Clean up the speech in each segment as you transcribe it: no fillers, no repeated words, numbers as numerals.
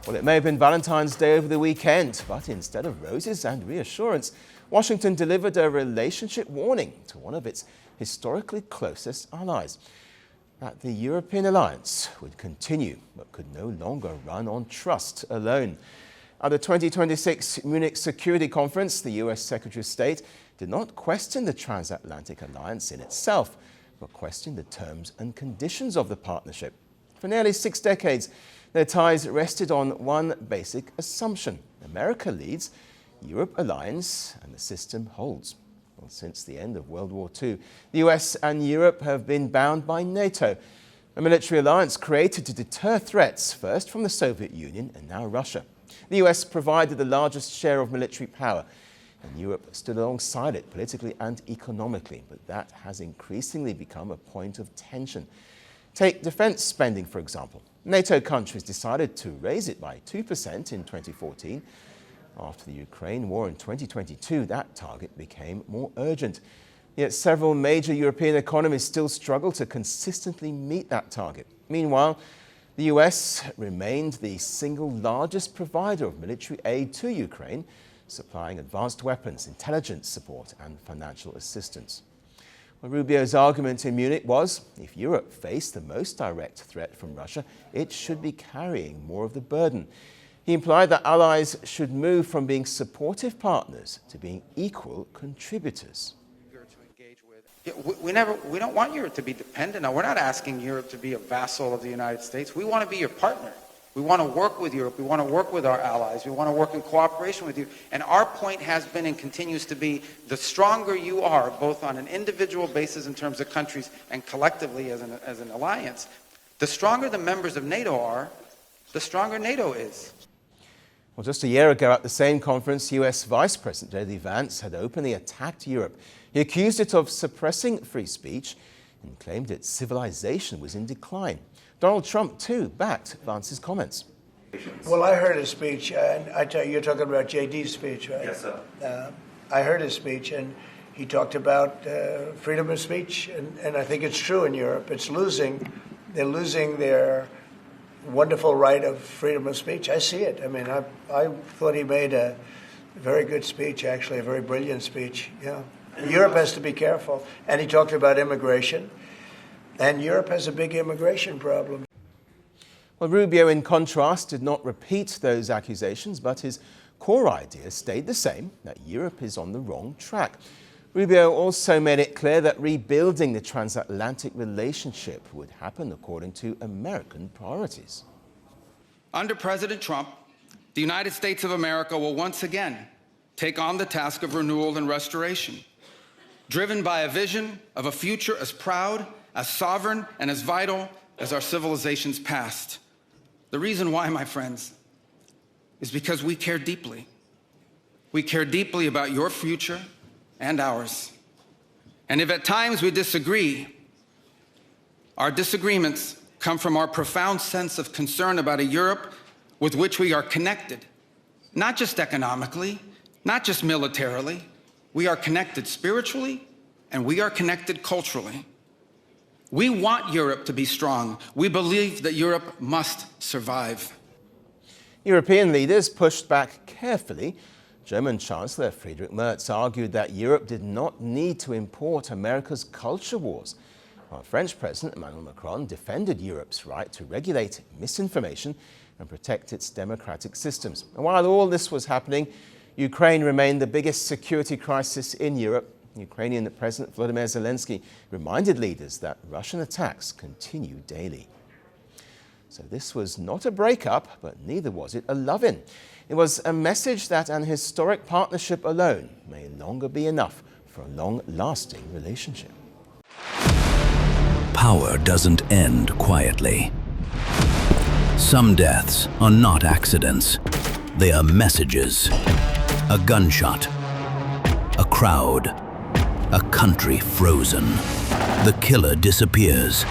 Well, it may have been Valentine's Day over the weekend, but instead of roses and reassurance, Washington delivered a relationship warning to one of its historically closest allies, that the European alliance would continue but could no longer run on trust alone. At the 2026 Munich Security Conference, the US Secretary of State did not question the Transatlantic alliance in itself, but questioned the terms and conditions of the partnership. For nearly 6 decades, their ties rested on one basic assumption: America leads, Europe aligns, and the system holds. Well, since the end of World War II, the US and Europe have been bound by NATO, a military alliance created to deter threats, first from the Soviet Union and now Russia. The US provided the largest share of military power, and Europe stood alongside it politically and economically, but that has increasingly become a point of tension. Take defense spending, for example. NATO countries decided to raise it by 2% in 2014. After the Ukraine war in 2022, that target became more urgent. Yet several major European economies still struggle to consistently meet that target. Meanwhile, the US remained the single largest provider of military aid to Ukraine, supplying advanced weapons, intelligence support, and financial assistance. Well, Rubio's argument in Munich was, if Europe faced the most direct threat from Russia, it should be carrying more of the burden. He implied that allies should move from being supportive partners to being equal contributors. We don't want Europe to be dependent. Now, we're not asking Europe to be a vassal of the United States. We want to be your partner. We want to work with Europe. We want to work with our allies. We want to work in cooperation with you. And our point has been and continues to be, the stronger you are, both on an individual basis in terms of countries and collectively as an alliance, the stronger the members of NATO are, the stronger NATO is. Well, just a year ago at the same conference, US Vice President J.D. Vance had openly attacked Europe. He accused it of suppressing free speech and claimed its civilization was in decline. Donald Trump, too, backed Vance's comments. Well, I heard his speech, and I tell you, you're talking about J.D.'s speech, right? Yes, sir. I heard his speech, and he talked about freedom of speech, and I think it's true in Europe. It's losing. They're losing their wonderful right of freedom of speech. I see it. I mean, I thought he made a very good speech, actually, a very brilliant speech. Yeah. Europe has to be careful. And he talked about immigration. And Europe has a big immigration problem. Well, Rubio, in contrast, did not repeat those accusations, but his core idea stayed the same, that Europe is on the wrong track. Rubio also made it clear that rebuilding the transatlantic relationship would happen according to American priorities. Under President Trump, the United States of America will once again take on the task of renewal and restoration, driven by a vision of a future as proud, as sovereign, and as vital as our civilization's past. The reason why, my friends, is because we care deeply. We care deeply about your future and ours. And if at times we disagree, our disagreements come from our profound sense of concern about a Europe with which we are connected, not just economically, not just militarily. We are connected spiritually, and we are connected culturally. We want Europe to be strong. We believe that Europe must survive. European leaders pushed back carefully. German Chancellor Friedrich Merz argued that Europe did not need to import America's culture wars, while French President Emmanuel Macron defended Europe's right to regulate misinformation and protect its democratic systems. And while all this was happening, Ukraine remained the biggest security crisis in Europe. Ukrainian President Volodymyr Zelensky reminded leaders that Russian attacks continue daily. So this was not a breakup, but neither was it a love-in. It was a message that an historic partnership alone may longer be enough for a long-lasting relationship. Power doesn't end quietly. Some deaths are not accidents. They are messages. A gunshot. A crowd. A country frozen. The killer disappears.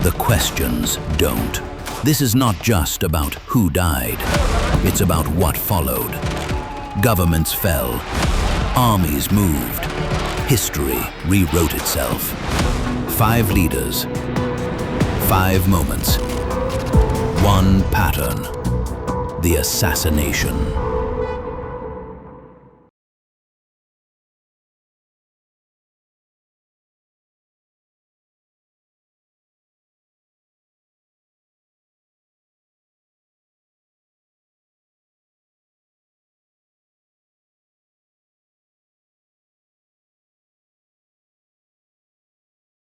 The questions don't. This is not just about who died. It's about what followed. Governments fell. Armies moved. History rewrote itself. 5 leaders. 5 moments. 1 pattern. the assassination.